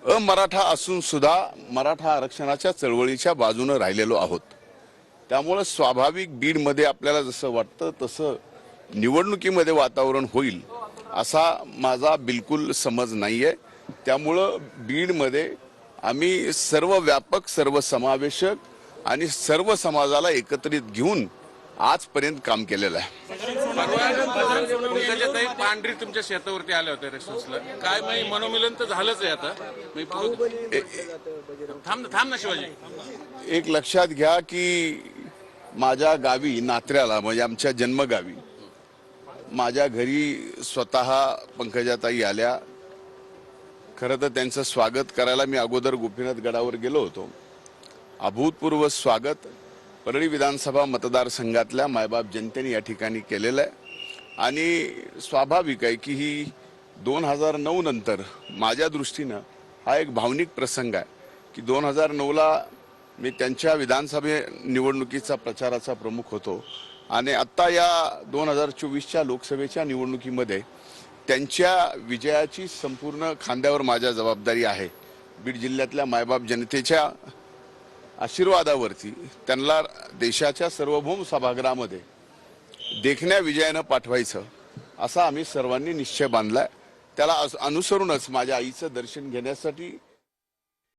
अमराठा असून सुद्धा मराठा आरक्षणाच्या चळवळीच्या बाजूने राहिलेलो आहोत। त्यामुळे स्वाभाविक बीडमध्ये आपल्याला जसं वाटतं तसं निवडणुकीमध्ये वातावरण होईल असा माझा बिलकुल समज नाहीये। त्यामुळे बीडमध्ये आम्ही सर्व व्यापक, सर्व समावेशक आणि सर्व समाजाला एकत्रित घेऊन आजपर्यंत काम केलेलं आहे। पंकजाताई पांढरी तुमच्या शेतावरती आल्या होत्या रेस्टॉरंटला, काय मी मनोमिलन तर झालंच आहे आता। थांब ना शिवाजी, एक लक्षात घ्या की माझ्या गावी नात्र्याला म्हणजे आमच्या जन्मगावी माझ्या घरी स्वतः पंकजाताई आल्या। खरं तर त्यांचं स्वागत करायला मी अगोदर गोपीनाथ गडावर गेलो होतो। अभूतपूर्व स्वागत परळी विधानसभा मतदारसंघातल्या मायबाप जनतेने या ठिकाणी केलेलं आहे आणि स्वाभाविक आहे की ही 2009 नंतर माझ्या दृष्टीनं हा एक भावनिक प्रसंग आहे की 2009ला मी त्यांच्या विधानसभा निवडणुकीचा प्रचाराचा प्रमुख होतो आणि आता या 2024च्या लोकसभेच्या निवडणुकीमध्ये त्यांच्या विजयाची संपूर्ण खांद्यावर माझ्या जबाबदारी आहे। बीड जिल्ह्यातल्या मायबाप जनतेच्या आशीर्वादावरती त्यांना देशाच्या सार्वभौम सभागृहामध्ये देखण्या विजयानं पाठवायचं असा आम्ही सर्वांनी निश्चय बांधलाय। त्याला अनुसरूनच माझ्या आईचं दर्शन घेण्यासाठी